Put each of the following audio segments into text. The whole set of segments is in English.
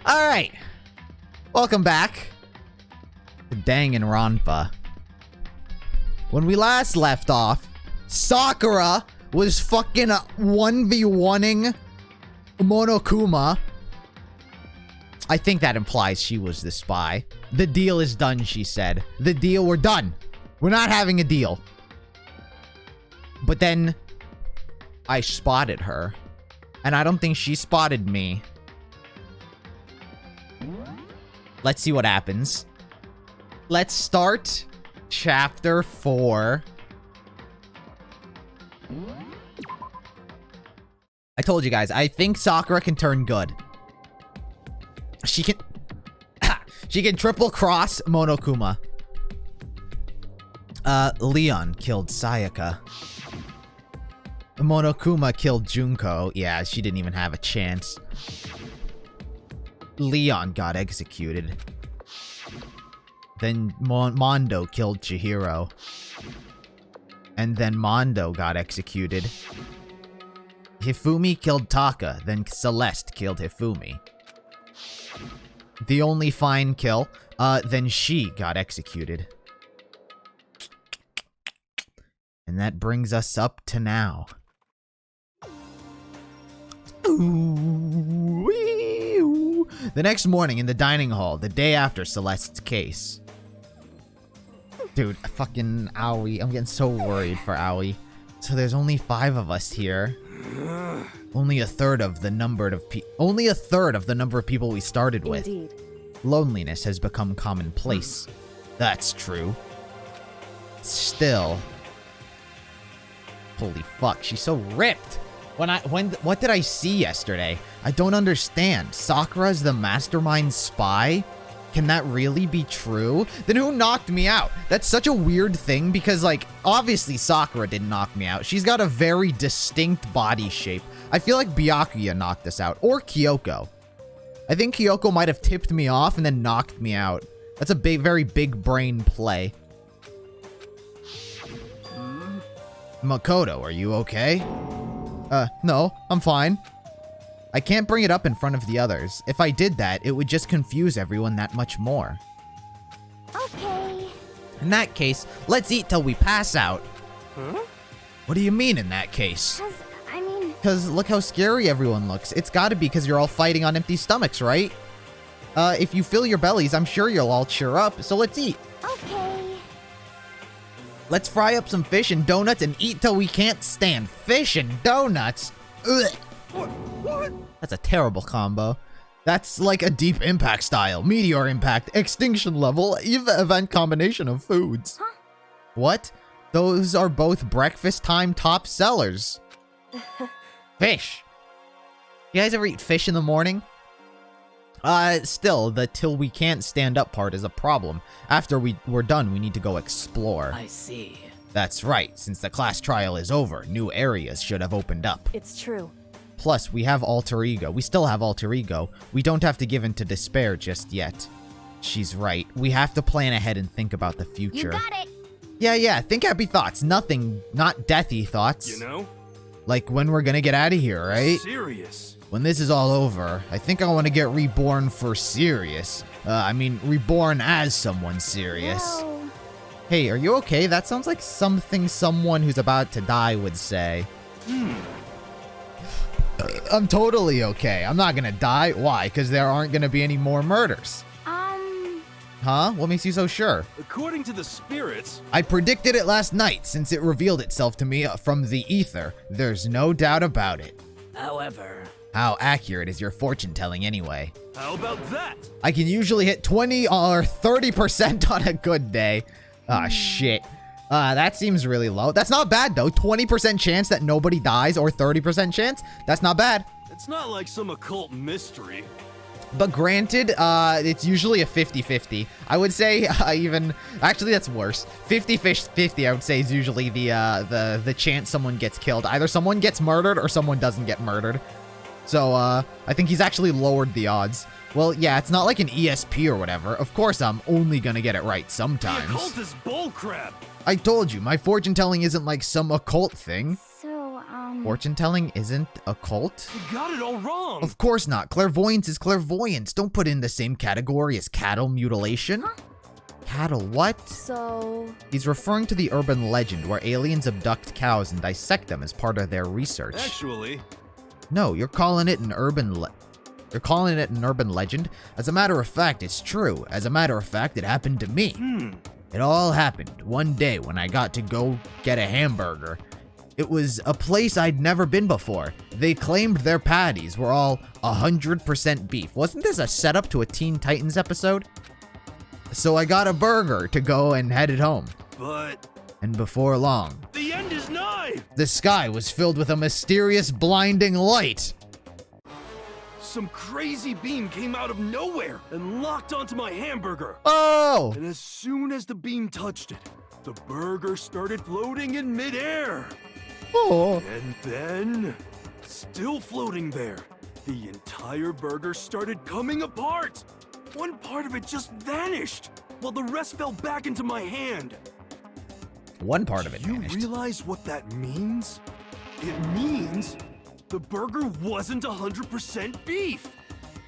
Alright. Welcome back to Danganronpa. When we last left off, Sakura was fucking 1v1ing Monokuma. I think that implies she was the spy. The deal is done, she said. We're done. We're not having a deal. But then I spotted her. And I don't think she spotted me. Let's see what happens. Let's start chapter 4. I told you guys, I think Sakura can turn good. She can... she can triple cross Monokuma. Leon killed Sayaka. Monokuma killed Junko. Yeah, she didn't even have a chance. Leon got executed. Then Mondo killed Chihiro. And then Mondo got executed. Hifumi killed Taka. Then Celeste killed Hifumi. The only fine kill. Then she got executed. And that brings us up to now. The next morning in the dining hall, the day after Celeste's case. Dude, fucking Aoi. I'm getting so worried for Aoi. So there's only 5 of us here. Only a third of the number of people we started with. Indeed. Loneliness has become commonplace. That's true. Still. Holy fuck, she's so ripped. What did I see yesterday? I don't understand. Sakura's the mastermind spy? Can that really be true? Then who knocked me out? That's such a weird thing because, like, obviously Sakura didn't knock me out. She's got a very distinct body shape. I feel like Byakuya knocked us out. Or Kyoko. I think Kyoko might have tipped me off and then knocked me out. That's a very big brain play. Makoto, are you okay? No, I'm fine. I can't bring it up in front of the others. If I did that, it would just confuse everyone that much more. Okay. In that case, let's eat till we pass out. Huh? What do you mean in that case? Because look how scary everyone looks. It's gotta be because you're all fighting on empty stomachs, right? If you fill your bellies, I'm sure you'll all cheer up, so let's eat. Okay. Let's fry up some fish and donuts and eat till we can't stand. Fish and donuts? Ugh. What? That's a terrible combo. That's like a deep impact style, meteor impact, extinction level, event combination of foods. Huh? What? Those are both breakfast time top sellers. Fish. You guys ever eat fish in the morning? Still, the till we can't stand up part is a problem. After we're done, we need to go explore. I see. That's right. Since the class trial is over, new areas should have opened up. It's true. Plus, we have alter ego. We still have alter ego. We don't have to give in to despair just yet. She's right. We have to plan ahead and think about the future. You got it. Yeah. Think happy thoughts. Nothing, not deathy thoughts. You know? Like when we're gonna get out of here, right? Serious. When this is all over, I think I want to get reborn for serious. I mean, reborn as someone serious. No. Hey, are you okay? That sounds like something someone who's about to die would say. I'm totally okay. I'm not gonna die. Why? Because there aren't gonna be any more murders. Huh? What makes you so sure? According to the spirits... I predicted it last night since it revealed itself to me from the ether. There's no doubt about it. However... How accurate is your fortune telling anyway? How about that? I can usually hit 20 or 30% on a good day. Ah, shit. That seems really low. That's not bad, though. 20% chance that nobody dies or 30% chance? That's not bad. It's not like some occult mystery. But granted, it's usually a 50-50. I would say actually that's worse. 50-50 I would say is usually the chance someone gets killed. Either someone gets murdered or someone doesn't get murdered. So, I think he's actually lowered the odds. Well, yeah, it's not like an ESP or whatever. Of course, I'm only gonna get it right sometimes. The occult is bullcrap. I told you, my fortune telling isn't like some occult thing. So, Fortune telling isn't a cult? You got it all wrong. Of course not. Clairvoyance is clairvoyance. Don't put it in the same category as cattle mutilation. Cattle what? So... He's referring to the urban legend where aliens abduct cows and dissect them as part of their research. Actually, No, you're calling it an urban legend? As a matter of fact, it's true. As a matter of fact, it happened to me. It all happened one day when I got to go get a hamburger. It was a place I'd never been before. They claimed their patties were all 100% beef. Wasn't this a setup to a Teen Titans episode? So I got a burger to go and headed home. but And before long, the end is nigh. the sky was filled with a mysterious blinding light. Some crazy beam came out of nowhere and locked onto my hamburger. Oh! And as soon as the beam touched it, the burger started floating in midair. Oh! And then, still floating there, the entire burger started coming apart. One part of it just vanished, while the rest fell back into my hand. One part of it You vanished. realize what that means? It means the burger wasn't 100% beef.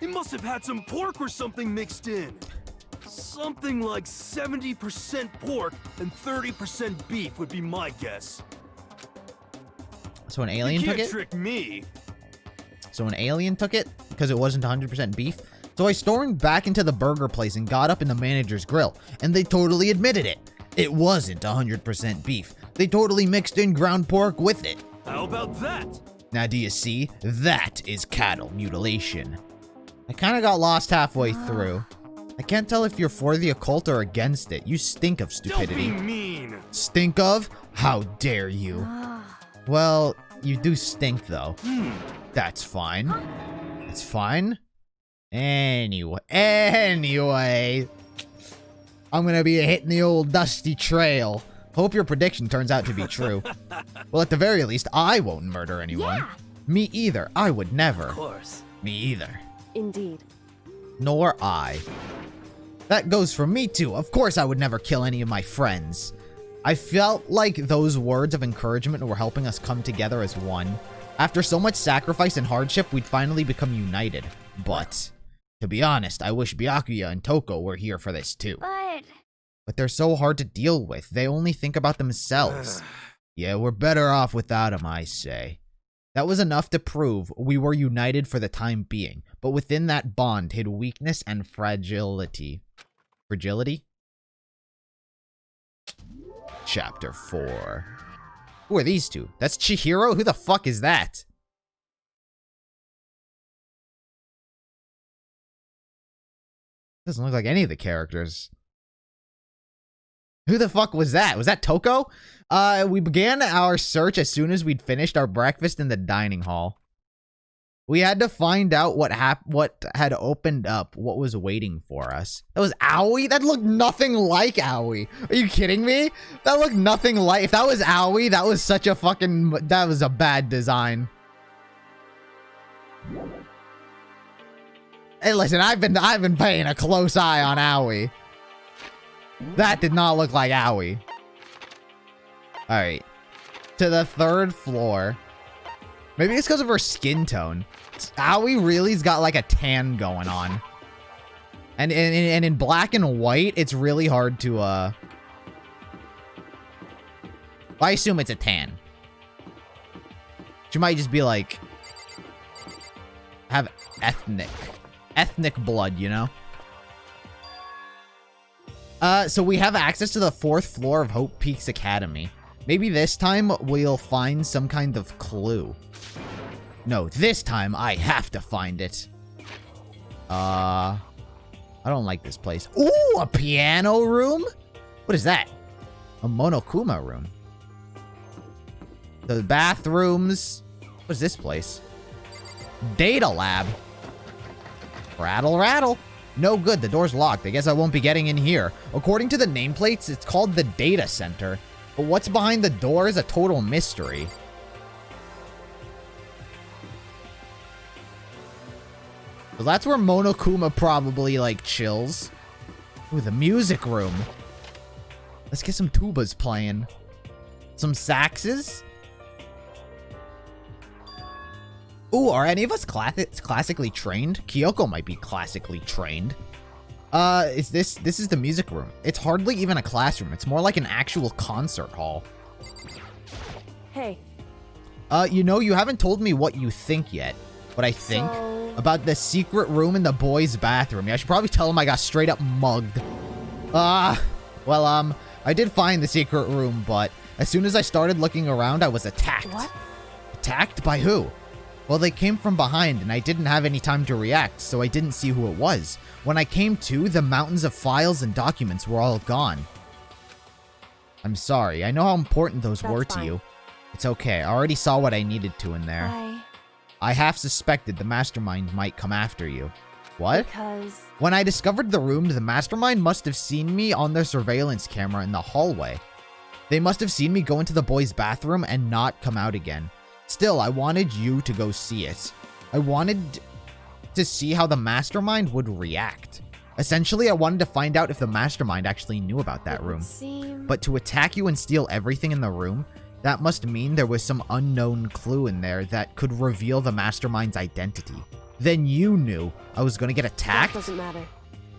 It must have had some pork or something mixed in. Something like 70% pork and 30% beef would be my guess. So an alien You took can't it? trick me. So an alien took it? Because it wasn't 100% beef? So I stormed back into the burger place and got up in the manager's grill. And they totally admitted it. It wasn't 100% beef. They totally mixed in ground pork with it. How about that? Now do you see? That is cattle mutilation. I kind of got lost halfway through. I can't tell if you're for the occult or against it. You stink of stupidity. Don't be mean. Stink of? How dare you? Well, you do stink though. That's fine. It's fine. Anyway. I'm gonna be hitting the old dusty trail. Hope your prediction turns out to be true. Well, at the very least, I won't murder anyone. Yeah. Me either. I would never. Of course. Me either. Indeed. Nor I. That goes for me too. Of course I would never kill any of my friends. I felt like those words of encouragement were helping us come together as one. After so much sacrifice and hardship, we'd finally become united. But, to be honest, I wish Byakuya and Toko were here for this too. But they're so hard to deal with. They only think about themselves. Yeah, we're better off without them, I say. That was enough to prove we were united for the time being. But within that bond hid weakness and fragility. Fragility? Chapter 4. Who are these two? That's Chihiro? Who the fuck is that? Doesn't look like any of the characters. Who the fuck was that? Was that Toko? We began our search as soon as we'd finished our breakfast in the dining hall. We had to find out what had opened up, what was waiting for us. That was Aoi? That looked nothing like Aoi. Are you kidding me? That looked nothing like... If that was Aoi, that was such a fucking... That was a bad design. Hey, listen, I've been paying a close eye on Aoi. That did not look like Aoi. Alright. To the 3rd floor. Maybe it's because of her skin tone. Aoi really's got like a tan going on. And in black and white, it's really hard to, I assume it's a tan. She might just be like... Have ethnic blood, you know? So we have access to the 4th floor of Hope Peaks Academy. Maybe this time we'll find some kind of clue. No, this time I have to find it. I don't like this place. Ooh, a piano room? What is that? A Monokuma room. The bathrooms. What is this place? Data lab. Rattle, rattle. No good, the door's locked. I guess I won't be getting in here. According to the nameplates, it's called the Data Center. But what's behind the door is a total mystery. Well, that's where Monokuma probably, like, chills. Ooh, the music room. Let's get some tubas playing. Some saxes. Ooh, are any of us classically trained? Kyoko might be classically trained. This is the music room. It's hardly even a classroom. It's more like an actual concert hall. Hey. You know, you haven't told me what you think yet. What I think about the secret room in the boys' bathroom. Yeah, I should probably tell him I got straight up mugged. Well, I did find the secret room, but as soon as I started looking around, I was attacked. What? Attacked by who? Well, they came from behind, and I didn't have any time to react, so I didn't see who it was. When I came to, the mountains of files and documents were all gone. I'm sorry. I know how important those were to you. It's okay. I already saw what I needed to in there. I half suspected the mastermind might come after you. What? Because... When I discovered the room, the mastermind must have seen me on their surveillance camera in the hallway. They must have seen me go into the boys' bathroom and not come out again. Still, I wanted you to go see it. I wanted to see how the mastermind would react. Essentially, I wanted to find out if the mastermind actually knew about that room. But to attack you and steal everything in the room, that must mean there was some unknown clue in there that could reveal the mastermind's identity. Then you knew I was going to get attacked? That doesn't matter.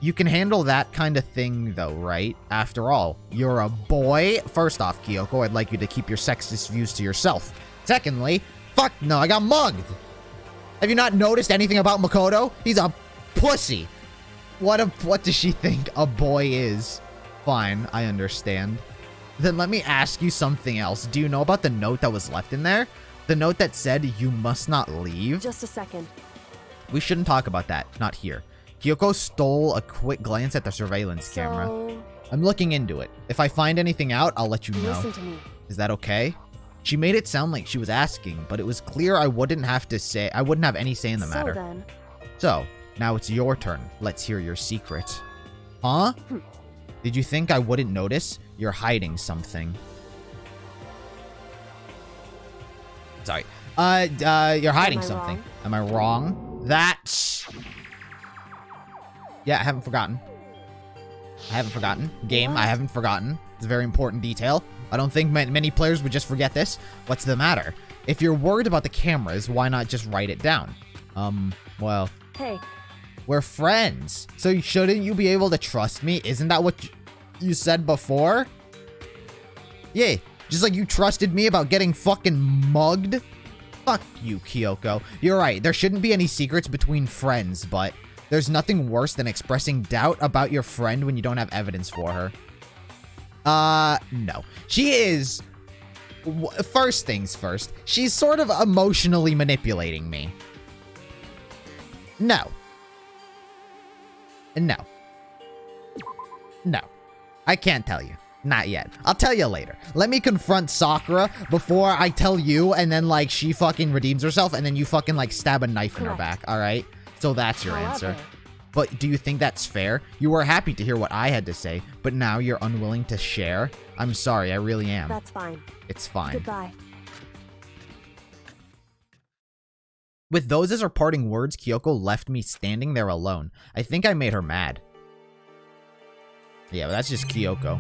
You can handle that kind of thing, though, right? After all, you're a boy. First off, Kyoko, I'd like you to keep your sexist views to yourself. Secondly, fuck no, I got mugged. Have you not noticed anything about Makoto? He's a pussy. What does she think a boy is? Fine, I understand. Then let me ask you something else. Do you know about the note that was left in there? The note that said you must not leave? Just a second. We shouldn't talk about that. Not here. Kyoko stole a quick glance at the surveillance camera. I'm looking into it. If I find anything out, I'll let you know. Listen to me. Is that okay? She made it sound like she was asking, but it was clear I wouldn't have any say in the matter. Then. So, now it's your turn. Let's hear your secret. Huh? Did you think I wouldn't notice? You're hiding something. Sorry. You're hiding something. Wrong? Am I wrong? That's... Yeah, I haven't forgotten. Game, I haven't forgotten. It's a very important detail. I don't think many players would just forget this. What's the matter? If you're worried about the cameras, why not just write it down? Well... Hey. We're friends. So shouldn't you be able to trust me? Isn't that what you said before? Yeah, just like you trusted me about getting fucking mugged. Fuck you, Kyoko. You're right, there shouldn't be any secrets between friends, but there's nothing worse than expressing doubt about your friend when you don't have evidence for her. No. She is... First things first, she's sort of emotionally manipulating me. No. No. I can't tell you. Not yet. I'll tell you later. Let me confront Sakura before I tell you, and then, like, she fucking redeems herself, and then you fucking, like, stab a knife in her back, alright? So that's your answer. But do you think that's fair? You were happy to hear what I had to say, but now you're unwilling to share? I'm sorry, I really am. That's fine. It's fine. Goodbye. With those as her parting words, Kyoko left me standing there alone. I think I made her mad. Yeah, but that's just Kyoko.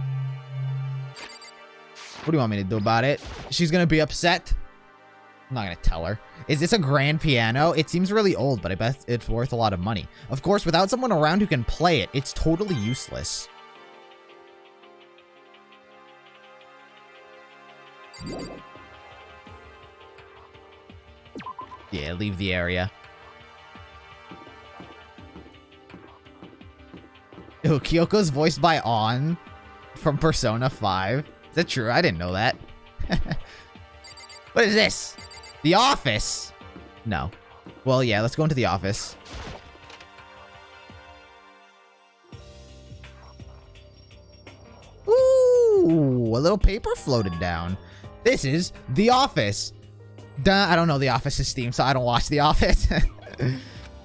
What do you want me to do about it? She's gonna be upset? I'm not gonna tell her. Is this a grand piano? It seems really old, but I bet it's worth a lot of money. Of course, without someone around who can play it, it's totally useless. Yeah, leave the area. Ew, Kyoko's voiced by On from Persona 5. Is that true? I didn't know that. What is this? The office? No. Well, yeah, let's go into the office. Ooh, a little paper floated down. This is The Office. Duh, I don't know The Office's theme, so I don't watch The Office.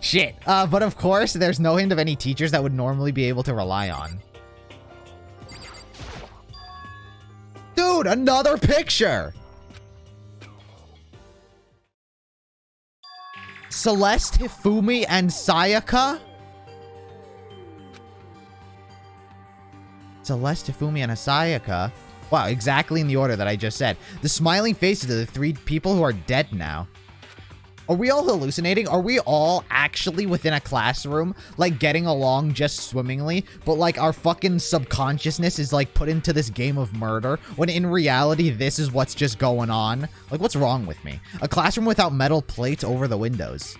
Shit. But of course, there's no hint of any teachers that would normally be able to rely on. Dude, another picture! Celeste, Hifumi, and Sayaka? Celeste, Hifumi, and Sayaka? Wow, exactly in the order that I just said. The smiling faces of the three people who are dead now. Are we all hallucinating? Are we all actually within a classroom, like getting along just swimmingly, but like our fucking subconsciousness is like put into this game of murder, when in reality this is what's just going on? Like, what's wrong with me? A classroom without metal plates over the windows.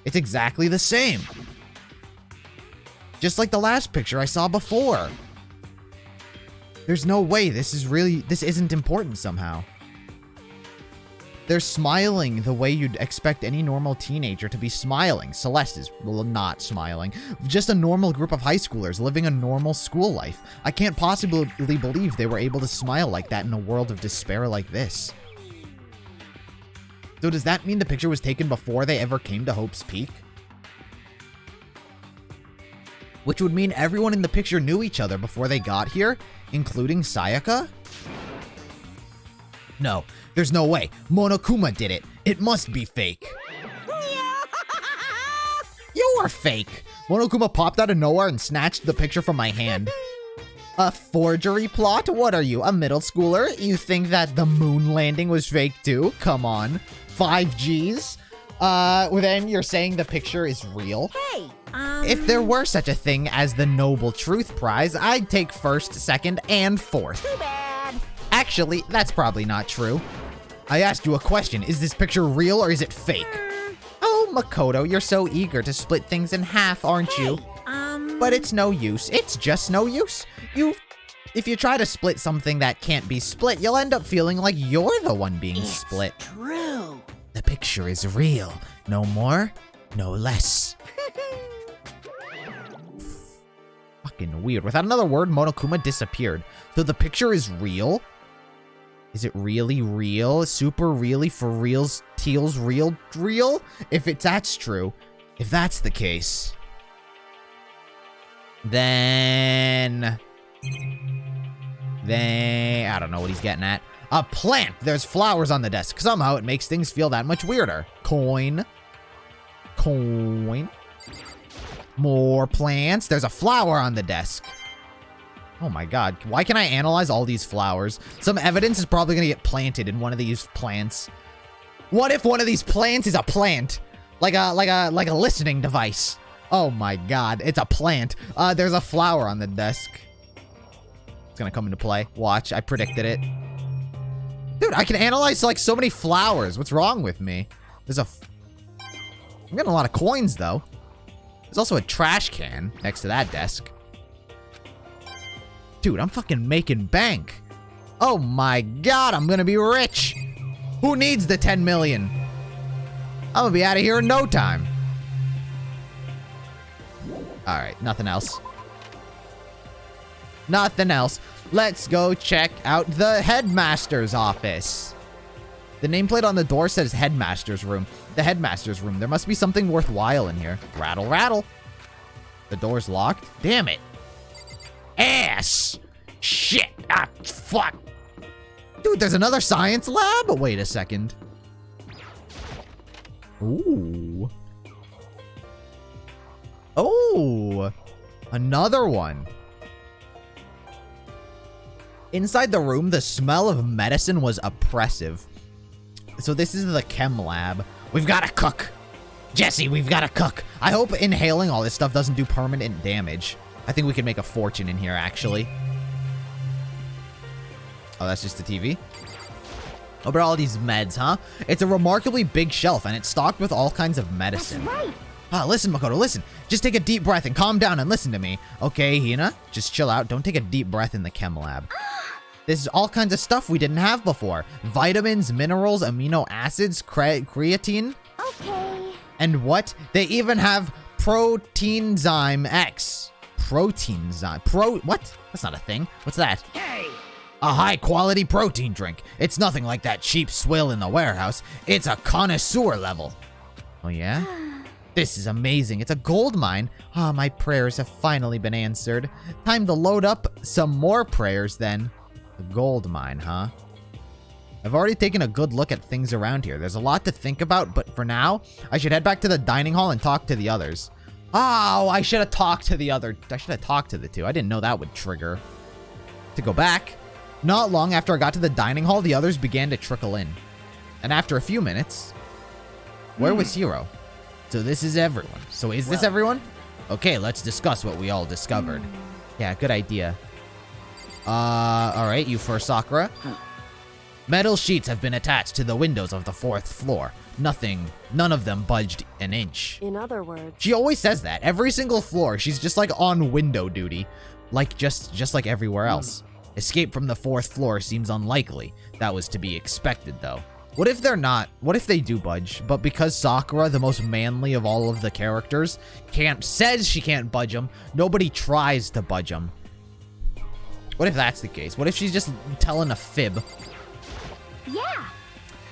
It's exactly the same. Just like the last picture I saw before. There's no way this isn't important somehow. They're smiling the way you'd expect any normal teenager to be smiling. Celeste is not smiling. Just a normal group of high schoolers living a normal school life. I can't possibly believe they were able to smile like that in a world of despair like this. So does that mean the picture was taken before they ever came to Hope's Peak? Which would mean everyone in the picture knew each other before they got here, including Sayaka? No, there's no way. Monokuma did it. It must be fake. You're fake. Monokuma popped out of nowhere and snatched the picture from my hand. A forgery plot? What are you, a middle schooler? You think that the moon landing was fake too? Come on. 5 Gs? Then you're saying the picture is real? Hey, If there were such a thing as the Noble Truth Prize, I'd take first, second, and fourth. too bad. Actually, that's probably not true. I asked you a question. Is this picture real or is it fake? Oh, Makoto, you're so eager to split things in half, aren't you? But it's no use. It's just no use. If you try to split something that can't be split, you'll end up feeling like you're the one being split. True. The picture is real. No more, no less. Fucking weird. Without another word, Monokuma disappeared. So the picture is real? Is it really real? Super really for reals? Teals real? If that's true, if that's the case, then I don't know what he's getting at. A plant! There's flowers on the desk. Somehow it makes things feel that much weirder. Coin. More plants. There's a flower on the desk. Oh my god. Why can I analyze all these flowers? Some evidence is probably gonna get planted in one of these plants. What if one of these plants is a plant? Like a listening device. Oh my god. It's a plant. There's a flower on the desk. It's gonna come into play. Watch. I predicted it. Dude, I can analyze like so many flowers. What's wrong with me? I'm getting a lot of coins though. There's also a trash can next to that desk. Dude, I'm fucking making bank. Oh my god, I'm gonna be rich. Who needs the 10 million? I'm gonna be out of here in no time. Alright, nothing else. Nothing else. Let's go check out the headmaster's office. The nameplate on the door says headmaster's room. The headmaster's room. There must be something worthwhile in here. Rattle, rattle. The door's locked. Damn it. Ass. Shit. Ah, fuck. Dude, there's another science lab? Wait a second. Ooh. Oh. Another one. Inside the room, the smell of medicine was oppressive. So this is the chem lab. We've got to cook. Jesse, we've got to cook. I hope inhaling all this stuff doesn't do permanent damage. I think we can make a fortune in here, actually. Oh, that's just the TV? Oh, but all these meds, huh? It's a remarkably big shelf, and it's stocked with all kinds of medicine. That's right. Ah, listen, Makoto, listen. Just take a deep breath and calm down and listen to me. Okay, Hina? Just chill out. Don't take a deep breath in the chem lab. This is all kinds of stuff we didn't have before. Vitamins, minerals, amino acids, creatine. Okay. And what? They even have Proteinzyme X. Proteinzyme. What? That's not a thing. What's that? Hey. A high-quality protein drink. It's nothing like that cheap swill in the warehouse. It's a connoisseur level. Oh, yeah? This is amazing. It's a gold mine. Ah, my prayers have finally been answered. Time to load up some more prayers, then. A gold mine, huh? I've already taken a good look at things around here. There's a lot to think about, but for now, I should head back to the dining hall and talk to the others. Oh, I should have talked to the two. I didn't know that would trigger. To go back. Not long after I got to the dining hall, the others began to trickle in. And after a few minutes, Where was Hiro? So this is everyone. So is this everyone? Okay, let's discuss what we all discovered. Yeah, good idea. Alright, you first, Sakura. Metal sheets have been attached to the windows of the 4th floor. None of them budged an inch. In other words, She always says that. Every single floor, she's just like on window duty. Like just like everywhere else. Escape from the 4th floor seems unlikely. That was to be expected though. What if they're not? What if they do budge? But because Sakura, the most manly of all of the characters, says she can't budge them, nobody tries to budge them. What if that's the case? What if she's just telling a fib? Yeah.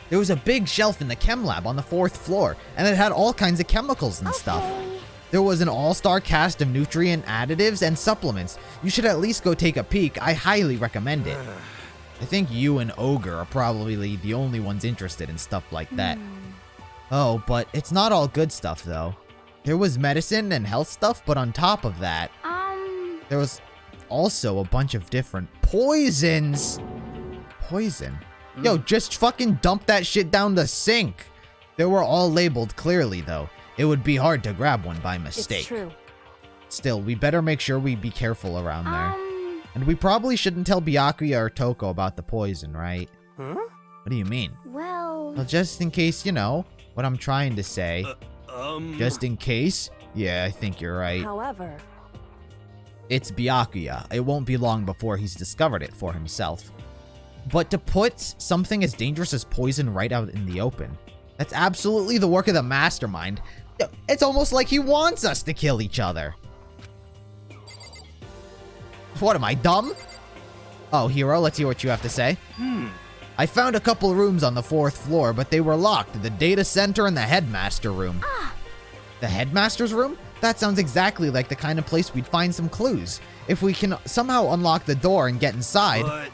There was a big shelf in the chem lab on the 4th floor, and it had all kinds of chemicals and stuff. Okay. There was an all-star cast of nutrient additives and supplements. You should at least go take a peek. I highly recommend it. I think you and Ogre are probably the only ones interested in stuff like that. Oh, but it's not all good stuff, though. There was medicine and health stuff, but on top of that, there was also a bunch of different poisons. Poison? Yo, just fucking dump that shit down the sink. They were all labeled clearly, though. It would be hard to grab one by mistake. it's true. Still, we better make sure we be careful around there. And we probably shouldn't tell Byakuya or Toko about the poison, right? Huh? What do you mean? Well, Well, just in case, you know, what I'm trying to say. Just in case? Yeah, I think you're right. However, It's Byakuya. It won't be long before he's discovered it for himself. But to put something as dangerous as poison right out in the open, that's absolutely the work of the mastermind. It's almost like he wants us to kill each other. What, am I dumb? Oh, Hiro, let's hear what you have to say. I found a couple rooms on the 4th floor, but they were locked. The data center and the headmaster room. The headmaster's room? That sounds exactly like the kind of place we'd find some clues. If we can somehow unlock the door and get inside, But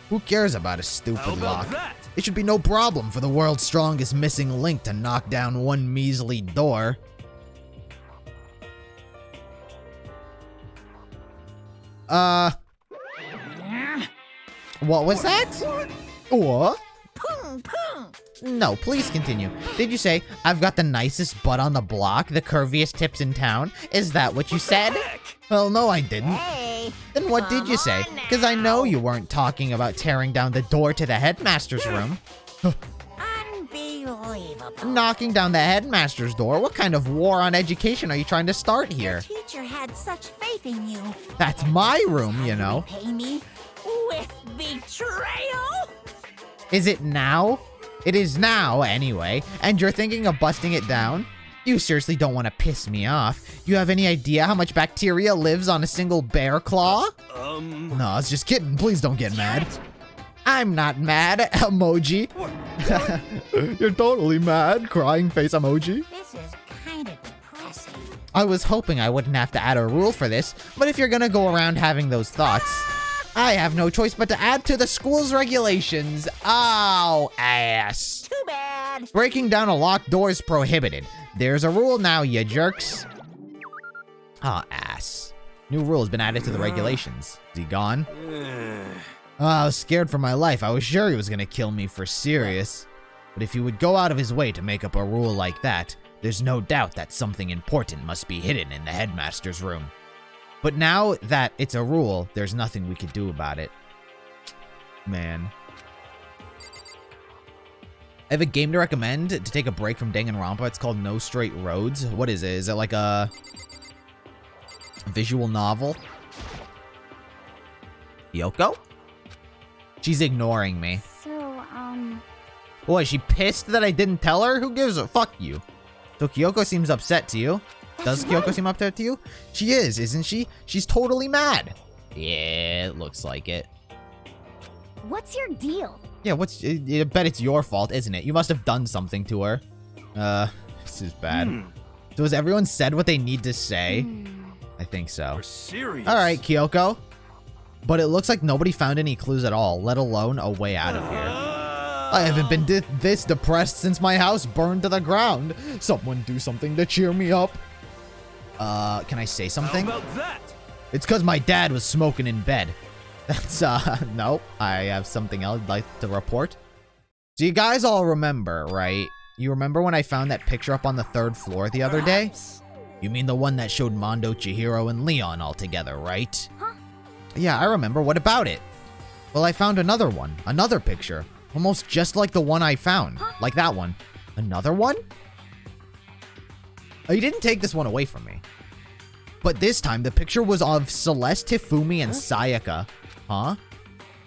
who cares about a how stupid about lock? that? It should be no problem for the world's strongest missing link to knock down one measly door. What was that? What? No, please continue. Did you say, I've got the nicest butt on the block, the curviest tips in town? Is that what you said? Heck! Well, no, I didn't. hey. Then what did you say? Because I know you weren't talking about tearing down the door to the headmaster's room. Unbelievable. Knocking down the headmaster's door? What kind of war on education are you trying to start here? Teacher had such faith in you. That's my room, you know. Repay me with betrayal. Is it now? It is now, anyway. And you're thinking of busting it down? You seriously don't want to piss me off. You have any idea how much bacteria lives on a single bear claw? No, I was just kidding. Please don't get mad. I'm not mad, emoji. You're totally mad, crying face emoji. This is kind of depressing. I was hoping I wouldn't have to add a rule for this, but if you're gonna go around having those thoughts, I have no choice but to add to the school's regulations. Oh, ass. Too bad. Breaking down a locked door is prohibited. There's a rule now, you jerks. Oh, ass. New rule has been added to the regulations. Is he gone? Oh, I was scared for my life. I was sure he was gonna kill me for serious. But if he would go out of his way to make up a rule like that, there's no doubt that something important must be hidden in the headmaster's room. But now that it's a rule, there's nothing we could do about it. Man. I have a game to recommend to take a break from Danganronpa. It's called No Straight Roads. What is it? Is it like a visual novel? Yoko? She's ignoring me. So, Boy, is she pissed that I didn't tell her? Who gives a fuck you? So Kyoko seems upset to you. Does Kyoko seem upset to you? She is, isn't she? She's totally mad. Yeah, it looks like it. what's your deal? Yeah, I bet it's your fault, isn't it? You must have done something to her. This is bad. So has everyone said what they need to say? I think so. We're serious. All right, Kyoko. But it looks like nobody found any clues at all, let alone a way out of here. I haven't been this depressed since my house burned to the ground. Someone do something to cheer me up. Can I say something? How about that? It's because my dad was smoking in bed. That's, no, I have something else I'd like to report. So you guys all remember, right? you remember when I found that picture up on the 3rd floor the other day? You mean the one that showed Mondo, Chihiro, and Leon all together, right? Huh? Yeah, I remember. What about it? Well, I found another one. Another picture. Almost just like the one I found. Huh? Like that one. Another one? Oh, you didn't take this one away from me. But this time, the picture was of Celeste, Hifumi, and Sayaka. Huh?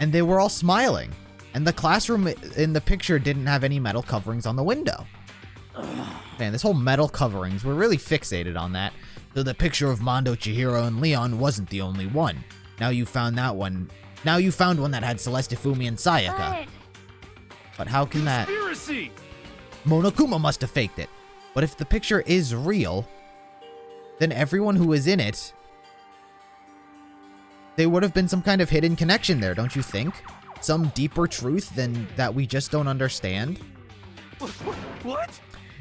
And they were all smiling. And the classroom in the picture didn't have any metal coverings on the window. Man, this whole metal coverings, we're really fixated on that. Though the picture of Mondo, Chihiro, and Leon wasn't the only one. Now you found that one. Now you found one that had Celeste, Hifumi, and Sayaka. But how can that... Conspiracy! Monokuma must have faked it. But if the picture is real, then everyone who was in it, there would have been some kind of hidden connection there, don't you think? Some deeper truth than that we just don't understand? What?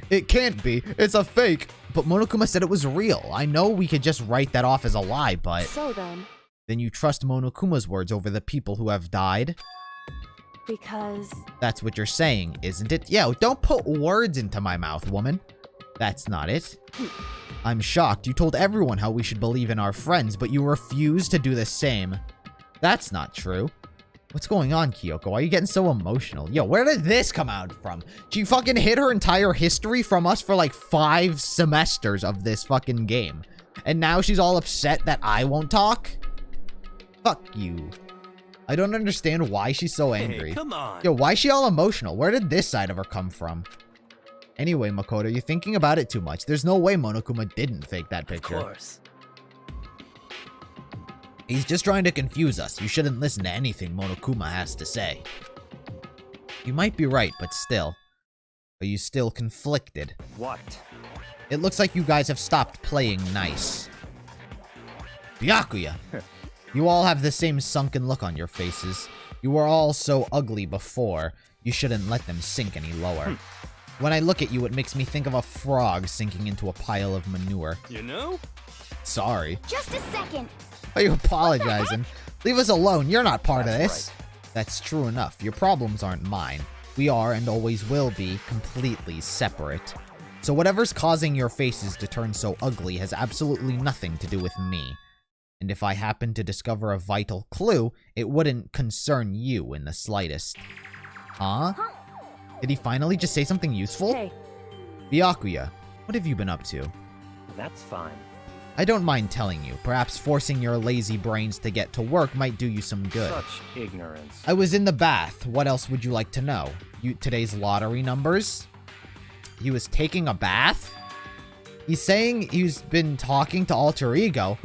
It can't be. It's a fake. But Monokuma said it was real. I know we could just write that off as a lie, but... So then... Then you trust Monokuma's words over the people who have died? Because... That's what you're saying, isn't it? Yeah, don't put words into my mouth, woman. That's not it. I'm shocked. You told everyone how we should believe in our friends, but you refused to do the same. That's not true. What's going on, Kyoko? Why are you getting so emotional? Yo, where did this come out from? She fucking hid her entire history from us for like 5 semesters of this fucking game. And now she's all upset that I won't talk? Fuck you. I don't understand why she's so angry. Hey, come on. Yo, why is she all emotional? Where did this side of her come from? Anyway, Makoto, you're thinking about it too much. There's no way Monokuma didn't fake that picture. Of course. He's just trying to confuse us. You shouldn't listen to anything Monokuma has to say. You might be right, but still. Are you still conflicted? What? It looks like you guys have stopped playing nice. Byakuya! You all have the same sunken look on your faces. You were all so ugly before. You shouldn't let them sink any lower. When I look at you, it makes me think of a frog sinking into a pile of manure. You know? Sorry. Just a second. Are you apologizing? Leave us alone. You're not part of this. Right. That's true enough. Your problems aren't mine. We are, and always will be, completely separate. So whatever's causing your faces to turn so ugly has absolutely nothing to do with me. And if I happen to discover a vital clue, it wouldn't concern you in the slightest. Huh? Did he finally just say something useful? Hey, Byakuya, what have you been up to? That's fine. I don't mind telling you. Perhaps forcing your lazy brains to get to work might do you some good. Such ignorance. I was in the bath. What else would you like to know? Today's lottery numbers? He was taking a bath? He's saying he's been talking to Alter Ego.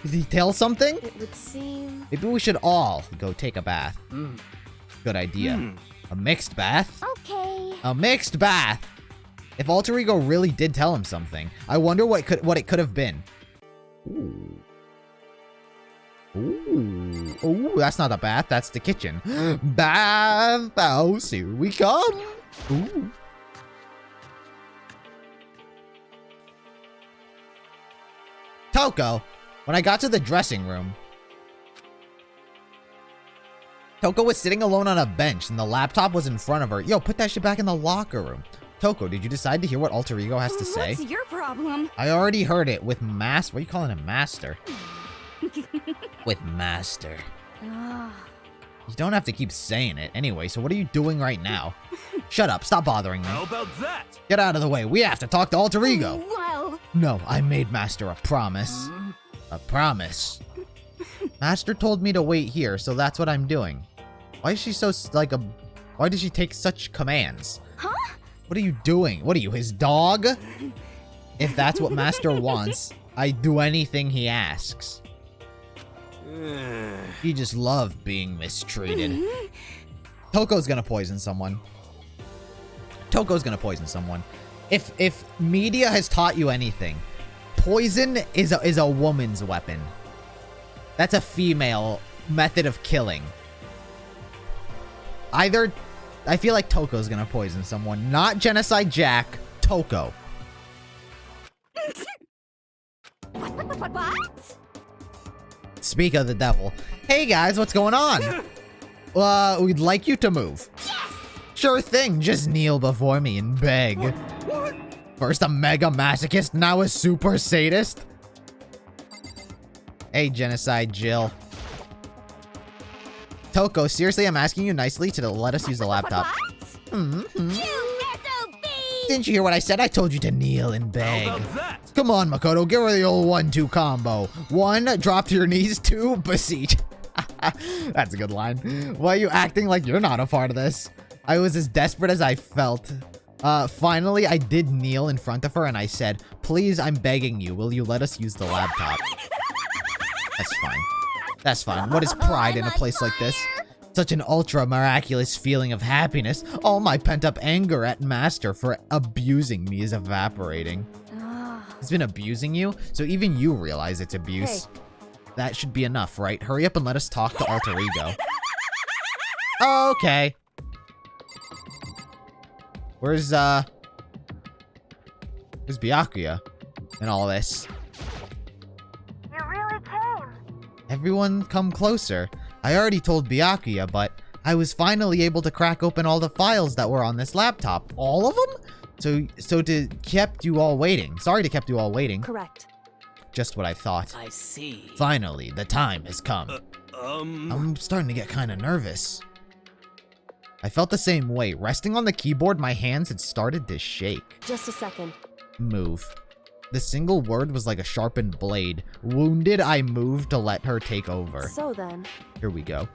Did he tell something? it would seem... Maybe we should all go take a bath. Mm. Good idea. A mixed bath? Okay. A mixed bath! If Alter Ego really did tell him something, I wonder what it could have been. Ooh. Ooh. Ooh, that's not a bath, that's the kitchen. Bathhouse, here we come! Ooh. Toko! When I got to the dressing room, Toko was sitting alone on a bench and the laptop was in front of her. Yo, put that shit back in the locker room. Toko, did you decide to hear what Alter Ego has to say? What's your problem? I already heard it with What are you calling him? Master? With Master. Ah. You don't have to keep saying it. Anyway, so what are you doing right now? Shut up. Stop bothering me. How about that? Get out of the way. We have to talk to Alter Ego. Well, No, I made Master a promise. A promise. Master told me to wait here, so that's what I'm doing. Why is she so, why does she take such commands? huh? What are you doing? What are you, his dog? If that's what Master wants, I do anything he asks. He just loves being mistreated. Toko's gonna poison someone. Toko's gonna poison someone. If media has taught you anything, poison is a woman's weapon. That's a female method of killing. Either, I feel like Toko's gonna poison someone. Not Genocide Jack, Toko. What? Speak of the devil. Hey guys, what's going on? We'd like you to move. Yes! Sure thing, just kneel before me and beg. What? First a mega masochist, now a super sadist? Hey, Genocide Jill. Toko, seriously, I'm asking you nicely to let us use the laptop. Mm-hmm. Didn't you hear what I said? I told you to kneel and beg. How about that? Come on, Makoto, give her the old 1-2 combo. 1, drop to your knees. 2, beseech. That's a good line. Why are you acting like you're not a part of this? I was as desperate as I felt. Finally, I did kneel in front of her and I said, please, I'm begging you. Will you let us use the laptop? That's fine. That's fine. What is pride in a place like this? Such an ultra miraculous feeling of happiness. All my pent-up anger at Master for abusing me is evaporating. He's been abusing you, so even you realize it's abuse. Hey. That should be enough, right? Hurry up and let us talk to Alter Ego. Okay. Where's Byakuya in all this? You really came. Everyone come closer. I already told Byakuya, but I was finally able to crack open all the files that were on this laptop. All of them? So to kept you all waiting. Sorry to kept you all waiting. Correct. Just what I thought. I see. Finally, the time has come. I'm starting to get kind of nervous. I felt the same way. Resting on the keyboard, my hands had started to shake. Just a second. Move. The single word was like a sharpened blade. Wounded, I moved to let her take over. So then. Here we go.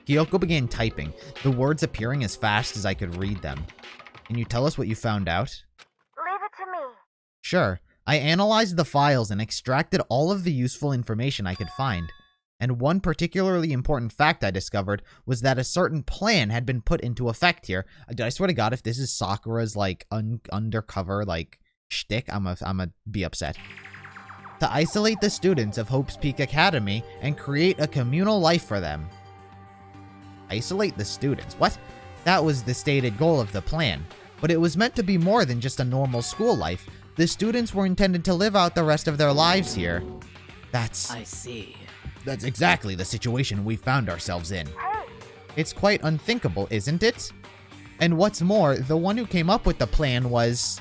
Kyoko began typing, the words appearing as fast as I could read them. Can you tell us what you found out? Leave it to me. Sure. I analyzed the files and extracted all of the useful information I could find. And one particularly important fact I discovered was that a certain plan had been put into effect here. I swear to God, if this is Sakura's, like, undercover, like, shtick, I'ma be upset. To isolate the students of Hope's Peak Academy and create a communal life for them. Isolate the students? What? That was the stated goal of the plan. But it was meant to be more than just a normal school life. The students were intended to live out the rest of their lives here. I see. That's exactly the situation we found ourselves in. It's quite unthinkable, isn't it? And what's more, the one who came up with the plan was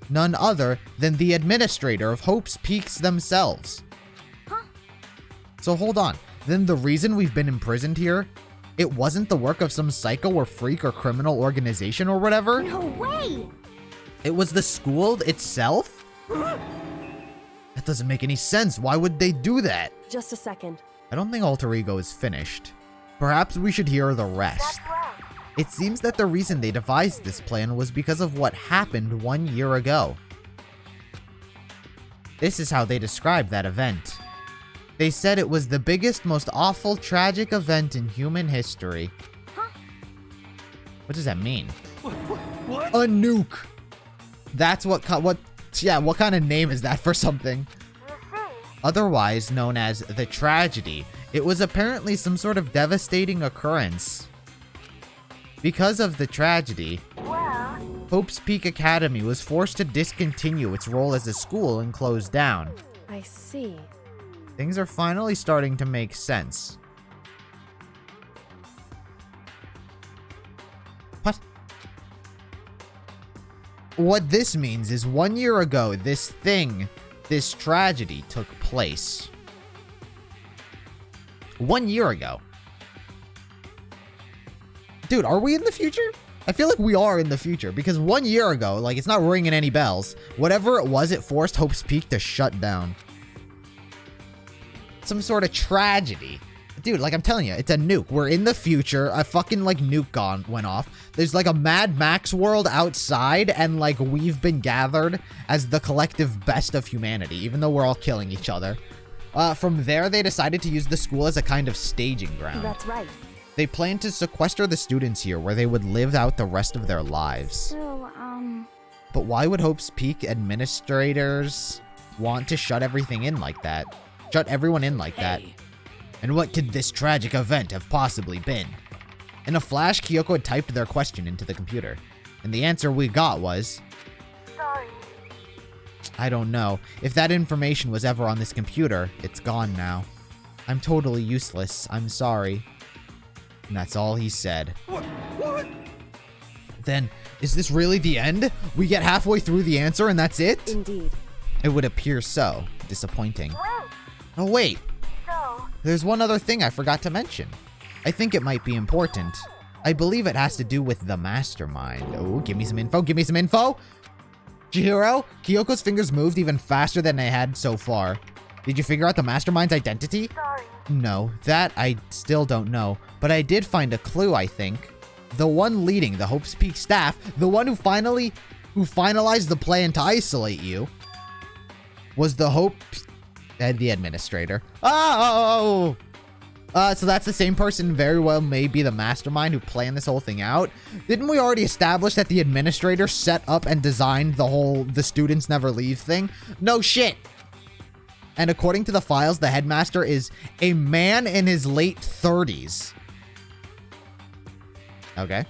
none other than the administrator of Hope's Peaks themselves. So hold on, then the reason we've been imprisoned here, it wasn't the work of some psycho or freak or criminal organization or whatever? No way. It was the school itself? That doesn't make any sense. Why would they do that? Just a second. I don't think Alter Ego is finished. Perhaps we should hear the rest. It seems that the reason they devised this plan was because of what happened 1 year ago. This is how they described that event. They said it was the biggest, most awful, tragic event in human history. What does that mean? What? A nuke! That's what kind of name is that for something? Otherwise known as the tragedy. It was apparently some sort of devastating occurrence. Because of the tragedy, Hope's Peak Academy was forced to discontinue its role as a school and close down. I see. Things are finally starting to make sense. What? What this means is 1 year ago, this tragedy took place. 1 year ago. Dude, are we in the future? I feel like we are in the future because 1 year ago, like, it's not ringing any bells. Whatever it was, it forced Hope's Peak to shut down. Some sort of tragedy. Dude, like I'm telling you, it's a nuke. We're in the future. A fucking, like, nuke went off. There's, like, a Mad Max world outside, and, like, we've been gathered as the collective best of humanity, even though we're all killing each other. From there, they decided to use the school as a kind of staging ground. That's right. They planned to sequester the students here, where they would live out the rest of their lives. So, But why would Hope's Peak administrators want to shut everything in like that? Shut everyone in like that? Hey. And what could this tragic event have possibly been? In a flash, Kyoko had typed their question into the computer. And the answer we got was... sorry. I don't know. If that information was ever on this computer, it's gone now. I'm totally useless. I'm sorry. And that's all he said. What? Then, is this really the end? We get halfway through the answer and that's it? Indeed. It would appear so. Disappointing. Wait. Oh, wait. So, There's one other thing I forgot to mention. I think it might be important. I believe it has to do with the mastermind. Oh, give me some info. Give me some info. Chihiro, Kyoko's fingers moved even faster than they had so far. Did you figure out the mastermind's identity? sorry. No, that I still don't know. But I did find a clue, I think. The one leading the Hope's Peak staff, the one who finalized the plan to isolate you, was the Hope and the administrator. Oh! So that's the same person very well may be the mastermind who planned this whole thing out. Didn't we already establish that the administrator set up and designed the students never leave thing? No shit. And according to the files, the headmaster is a man in his late 30s. Okay.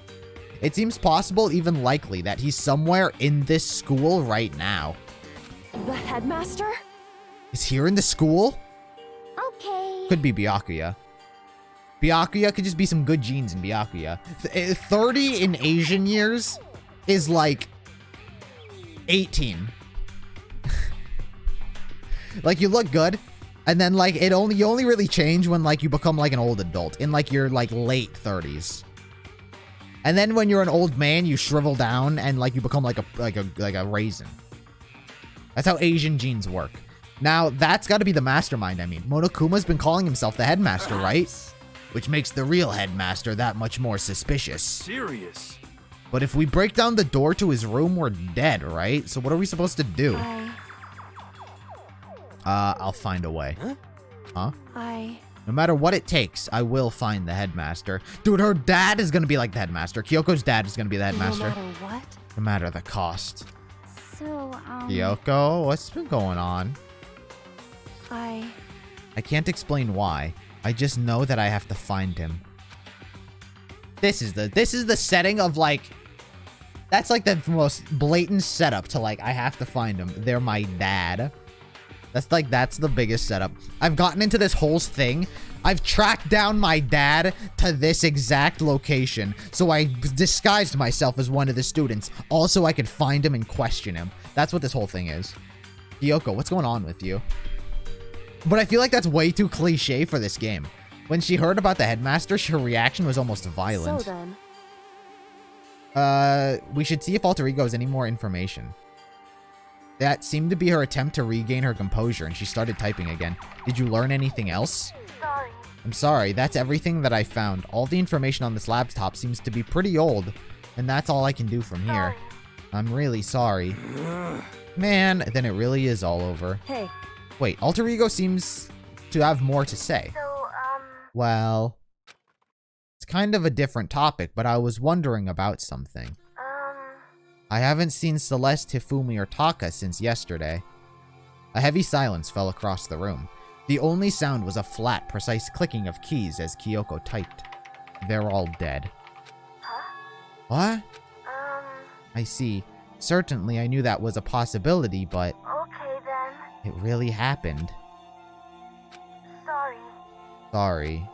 It seems possible, even likely, that he's somewhere in this school right now. The headmaster? Is here in the school? Okay. Could be Byakuya. Byakuya could just be some good genes in Byakuya. 30 in Asian years is like 18. Like, you look good, and then like you only really change when like you become like an old adult in like your like late 30s. And then when you're an old man, you shrivel down and like you become like a raisin. That's how Asian genes work. Now, that's got to be the mastermind, I mean. Monokuma's been calling himself the headmaster, right? Which makes the real headmaster that much more suspicious. Serious? But if we break down the door to his room, we're dead, right? So what are we supposed to do? I'll find a way. Huh? No matter what it takes, I will find the headmaster. Dude, her dad is gonna be like the headmaster. Kyoko's dad is gonna be the headmaster. No matter what? No matter the cost. So, Kyoko, what's been going on? I can't explain why. I just know that I have to find him. This is the setting of like, that's like the most blatant setup to like, I have to find him. They're my dad. That's the biggest setup. I've gotten into this whole thing. I've tracked down my dad to this exact location. So I disguised myself as one of the students. Also, I could find him and question him. That's what this whole thing is. Kyoko, what's going on with you? But I feel like that's way too cliche for this game. When she heard about the headmaster, her reaction was almost violent. So then. We should see if Alter Ego has any more information. That seemed to be her attempt to regain her composure, and she started typing again. Did you learn anything else? sorry. I'm sorry, that's everything that I found. All the information on this laptop seems to be pretty old, and that's all I can do from here. I'm really sorry. Man, then it really is all over. Hey. Wait, Alter Ego seems to have more to say. So, Well, it's kind of a different topic, but I was wondering about something. I haven't seen Celeste, Hifumi, or Taka since yesterday. A heavy silence fell across the room. The only sound was a flat, precise clicking of keys as Kyoko typed. They're all dead. What? I see. Certainly I knew that was a possibility, but okay then. it really happened. Sorry. Sorry.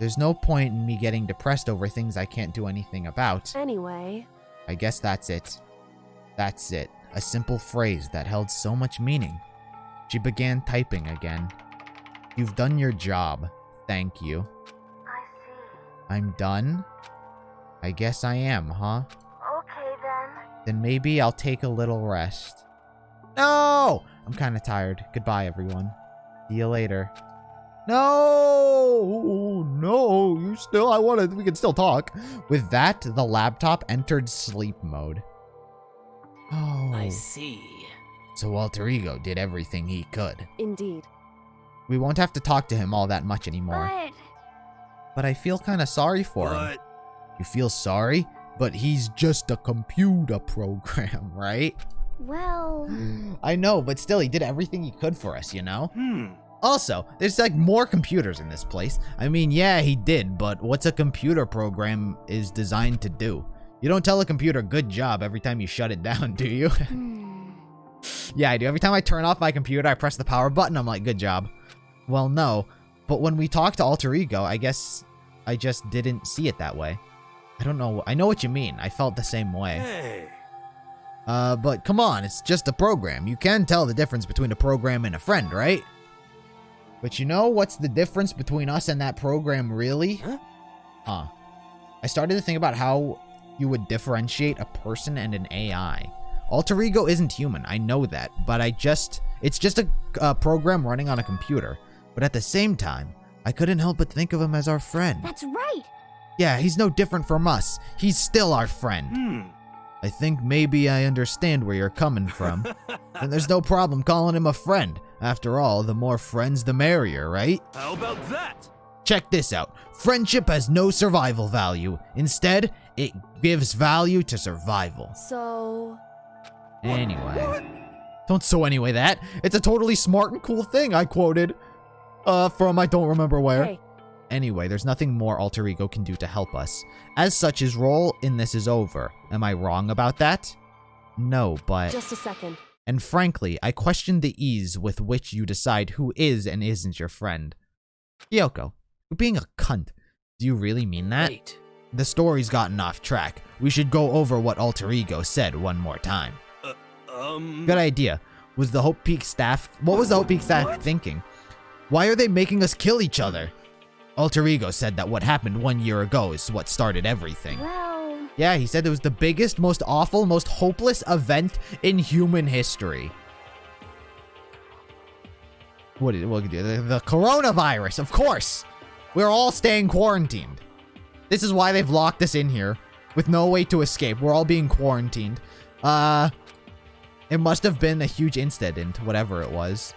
There's no point in me getting depressed over things I can't do anything about. Anyway. I guess that's it. That's it. A simple phrase that held so much meaning. She began typing again. You've done your job. Thank you. I see. I'm done? I guess I am, huh? Okay then. Then maybe I'll take a little rest. No! I'm kind of tired. Goodbye, everyone. See you later. No! No, we can still talk. With that, the laptop entered sleep mode. Oh. I see. So Alter Ego did everything he could. Indeed. We won't have to talk to him all that much anymore. But I feel kind of sorry for him. You feel sorry? But he's just a computer program, right? Well... I know, but still, he did everything he could for us, you know? Also, there's like more computers in this place. I mean, yeah, he did, but what's a computer program is designed to do? You don't tell a computer good job every time you shut it down, do you? Yeah, I do. Every time I turn off my computer, I press the power button, I'm like, good job. Well, no. But when we talk to Alter Ego, I guess I just didn't see it that way. I don't know. I know what you mean. I felt the same way. Hey. But come on, it's just a program. You can tell the difference between a program and a friend, right? But you know what's the difference between us and that program, really? Huh? I started to think about how you would differentiate a person and an AI. Alter Ego isn't human, I know that, but it's just a program running on a computer. But at the same time, I couldn't help but think of him as our friend. That's right. Yeah, he's no different from us. He's still our friend. I think maybe I understand where you're coming from. And there's no problem calling him a friend. After all, the more friends, the merrier, right? How about that? Check this out. Friendship has no survival value. Instead, it gives value to survival. So... Anyway. Don't so anyway that. It's a totally smart and cool thing I quoted. From I don't remember where. Hey. Anyway, there's nothing more Alter Ego can do to help us. As such, his role in this is over. Am I wrong about that? No, but... Just a second. And frankly, I question the ease with which you decide who is and isn't your friend. Kyoko, you're being a cunt. Do you really mean that? Wait. The story's gotten off track. We should go over what Alter Ego said one more time. Good idea. What was the Hope Peak staff thinking? Why are they making us kill each other? Alter Ego said that what happened 1 year ago is what started everything. Well, Yeah, he said it was the biggest, most awful, most hopeless event in human history. The coronavirus, of course. We're all staying quarantined. This is why they've locked us in here with no way to escape. We're all being quarantined. It must have been a huge incident, whatever it was.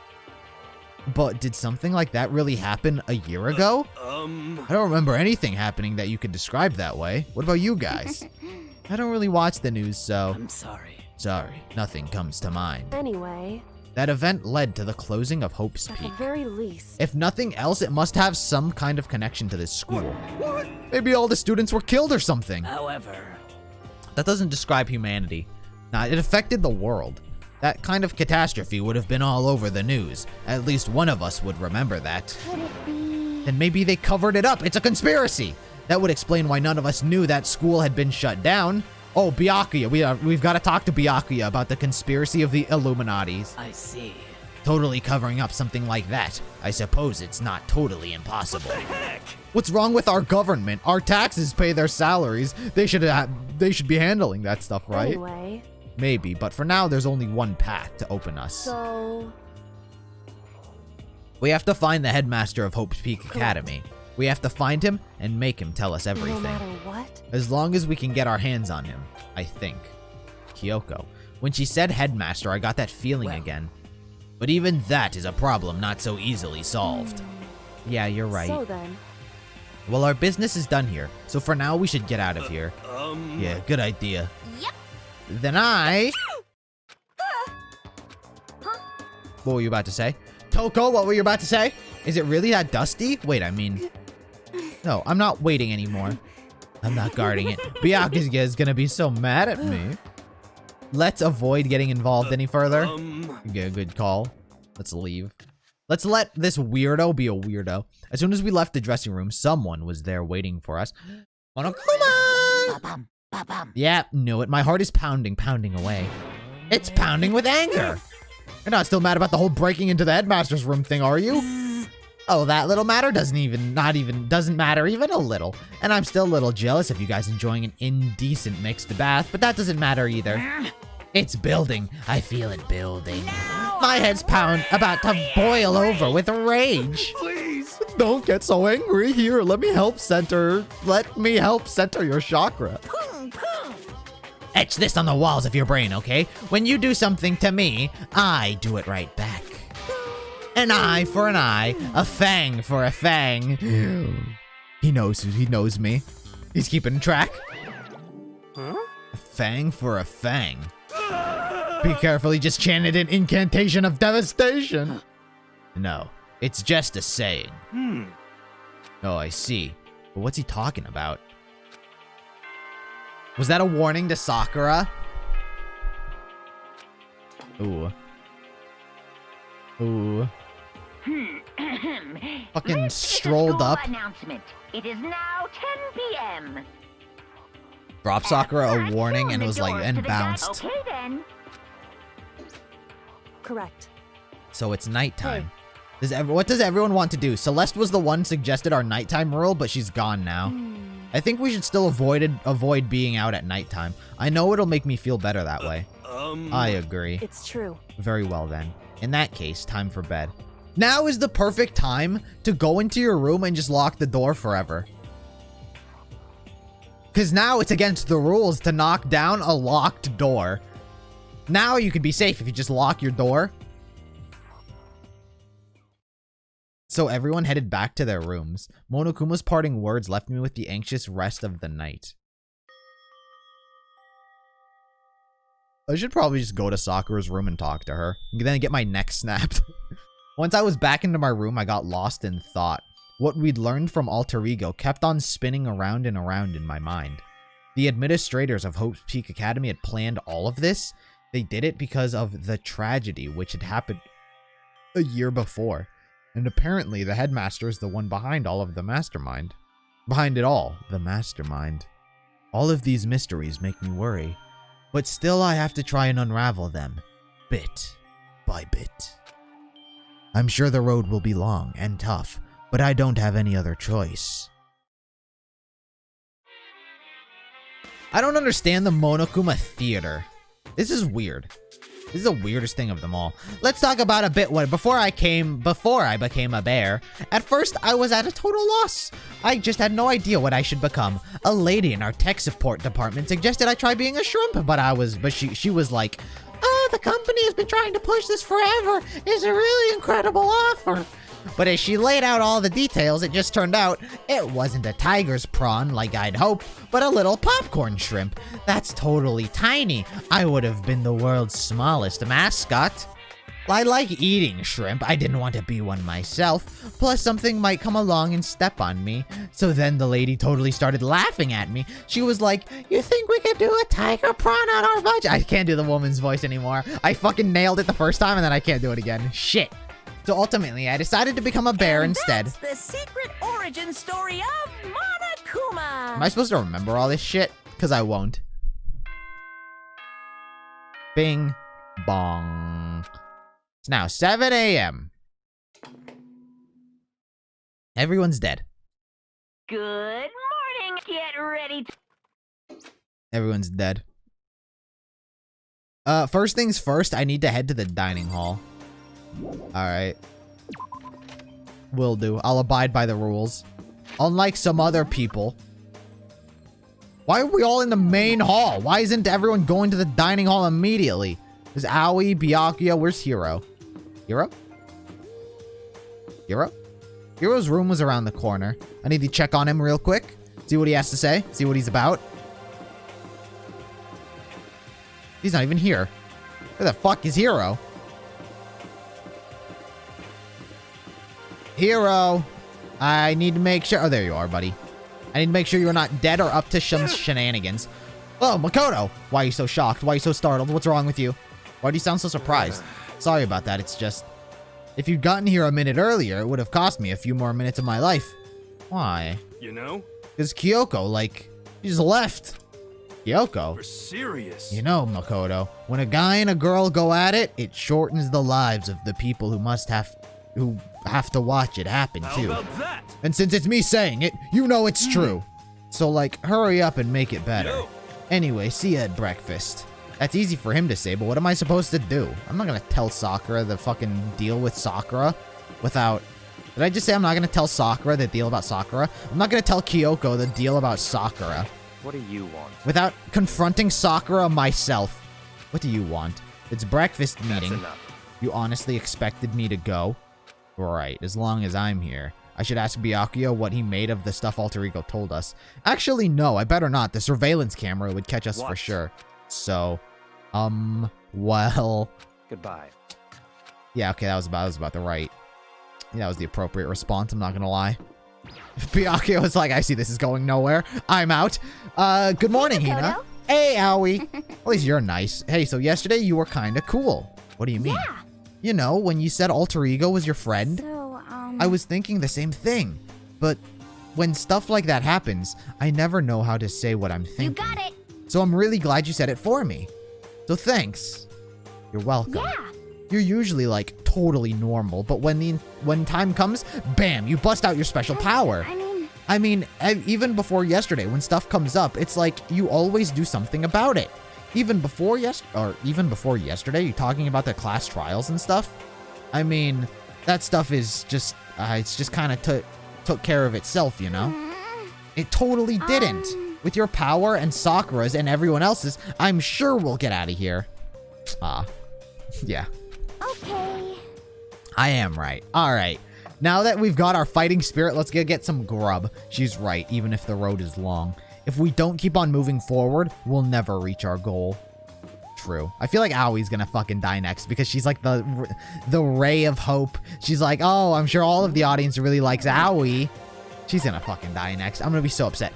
But did something like that really happen a year ago? I don't remember anything happening that you could describe that way. What about you guys? I don't really watch the news, so... I'm sorry. Sorry, nothing comes to mind. Anyway, That event led to the closing of Hope's at Peak. the very least... If nothing else, it must have some kind of connection to this school. Maybe all the students were killed or something. However... That doesn't describe humanity. Nah, it affected the world. That kind of catastrophe would have been all over the news. At least one of us would remember that. could it be? Then maybe they covered it up. It's a conspiracy. That would explain why none of us knew that school had been shut down. Oh, Byakuya. We've got to talk to Byakuya about the conspiracy of the Illuminatis. I see. Totally covering up something like that. I suppose it's not totally impossible. Heck! What's wrong with our government? Our taxes pay their salaries. They should be handling that stuff, right? Anyway, Maybe, but for now, there's only one path to open us. so... We have to find the headmaster of Hope's Peak Academy. We have to find him and make him tell us No everything. matter what? As long as we can get our hands on him, I think. Kyoko. When she said headmaster, I got that feeling again. But even that is a problem not so easily solved. Yeah, you're right. So then... Well, our business is done here, so for now we should get out of here. Yeah, good idea. Yep. Then I... What were you about to say? Toko, what were you about to say? Is it really that dusty? Wait, I mean... No, I'm not waiting anymore. I'm not guarding it. Byakuya is gonna be so mad at me. Let's avoid getting involved any further. Yeah, good call. Let's leave. Let's let this weirdo be a weirdo. As soon as we left the dressing room, someone was there waiting for us. Monokuma! Yeah, knew it. My heart is pounding away. It's pounding with anger. You're not still mad about the whole breaking into the headmaster's room thing, are you? Oh, that little matter doesn't matter even a little. And I'm still a little jealous of you guys enjoying an indecent mixed bath, but that doesn't matter either. It's building. I feel it building. My head's about to boil over with rage. Please! Don't get so angry. Here, let me help center your chakra. Etch this on the walls of your brain, okay? When you do something to me, I do it right back. An eye for an eye, a fang for a fang. He knows me. He's keeping track. Huh? A fang for a fang. Be careful, he just chanted an incantation of devastation. No, it's just a saying. Oh, I see. But what's he talking about? Was that a warning to Sakura? Ooh. Ooh. Fucking strolled up. Announcement. It is now 10 p.m. Drop Sakura a warning and was like, and bounced. Okay then. Correct. So it's nighttime. What does everyone want to do? Celeste was the one suggested our nighttime rule, but she's gone now. I think we should still avoid being out at nighttime. I know it'll make me feel better that way. I agree. It's true. Very well then. In that case, time for bed. Now is the perfect time to go into your room and just lock the door forever. Because now it's against the rules to knock down a locked door. Now you can be safe if you just lock your door. So everyone headed back to their rooms. Monokuma's parting words left me with the anxious rest of the night. I should probably just go to Sakura's room and talk to her. Then get my neck snapped. Once I was back into my room, I got lost in thought. What we'd learned from Alter Ego kept on spinning around and around in my mind. The administrators of Hope's Peak Academy had planned all of this. They did it because of the tragedy which had happened a year before. And apparently the headmaster is the one behind all of the mastermind. Behind it all, the mastermind. All of these mysteries make me worry. But still I have to try and unravel them. Bit by bit. I'm sure the road will be long and tough, but I don't have any other choice. I don't understand the Monokuma theater. This is weird. This is the weirdest thing of them all. Let's talk about a bit what before I became a bear. At first, I was at a total loss. I just had no idea what I should become. A lady in our tech support department suggested I try being a shrimp, but she was like, "Oh, the company has been trying to push this forever. It's a really incredible offer." But as she laid out all the details, it just turned out it wasn't a tiger's prawn like I'd hoped, but a little popcorn shrimp. That's totally tiny. I would have been the world's smallest mascot. I like eating shrimp. I didn't want to be one myself. Plus, something might come along and step on me. So then the lady totally started laughing at me. She was like, "You think we could do a tiger prawn on our budget?" I can't do the woman's voice anymore. I fucking nailed it the first time and then I can't do it again. Shit. So ultimately, I decided to become a bear instead. That's the secret origin story of Monokuma. Am I supposed to remember all this shit? Because I won't. Bing. Bong. It's now 7 a.m. Everyone's dead. Good morning. Get ready to... Everyone's dead. First things first, I need to head to the dining hall. Alright. Will do. I'll abide by the rules. Unlike some other people. Why are we all in the main hall? Why isn't everyone going to the dining hall immediately? There's Aoi, Byakuya, where's Hiro? Hiro? Hiro? Hiro's room was around the corner. I need to check on him real quick. See what he has to say. See what he's about. He's not even here. Where the fuck is Hiro? Hiro, I need to make sure... Oh, there you are, buddy. I need to make sure you're not dead or up to some shenanigans. Oh, Makoto! Why are you so shocked? Why are you so startled? What's wrong with you? Why do you sound so surprised? Sorry about that, it's just... If you'd gotten here a minute earlier, it would have cost me a few more minutes of my life. Why? You know? Because Kyoko, like, she just left. Kyoko? We're serious. You know, Makoto, when a guy and a girl go at it, it shortens the lives of the people who have to watch it happen, too. How about that? And since it's me saying it, you know it's true. So, like, hurry up and make it better. Yo. Anyway, see you at breakfast. That's easy for him to say, but what am I supposed to do? I'm not gonna tell Sakura the fucking deal with Sakura without... Did I just say I'm not gonna tell Sakura the deal about Sakura? I'm not gonna tell Kyoko the deal about Sakura. What do you want? Without confronting Sakura myself. What do you want? It's breakfast meeting. That's enough. You honestly expected me to go? Right, as long as I'm here. I should ask Byakuya what he made of the stuff Alter Ego told us. Actually, no, I better not. The surveillance camera would catch us for sure. So, well... Goodbye. Yeah, okay, that was about the right... Yeah, that was the appropriate response, I'm not gonna lie. Byakuya was like, I see this is going nowhere. I'm out. Good morning, Hey, Hina. Makoto. Hey, Aoi. At least you're nice. Hey, so yesterday you were kinda cool. What do you mean? Yeah. You know, when you said Alter Ego was your friend? So, I was thinking the same thing. But when stuff like that happens, I never know how to say what I'm thinking. You got it. So I'm really glad you said it for me. So thanks. You're welcome. Yeah. You're usually like totally normal, but when time comes, bam, you bust out your special power. I mean, even before yesterday, when stuff comes up, it's like you always do something about it. Even before yesterday, you talking about the class trials and stuff. I mean, that stuff is just it's just kind of took care of itself, you know? It totally didn't. With your power and Sakura's and everyone else's, I'm sure we'll get out of here. Yeah. Okay. I am right. All right. Now that we've got our fighting spirit, let's get some grub. She's right, even if the road is long. If we don't keep on moving forward, we'll never reach our goal. True. I feel like Aoi's gonna fucking die next because she's like the ray of hope. She's like, oh, I'm sure all of the audience really likes Aoi. She's gonna fucking die next. I'm gonna be so upset.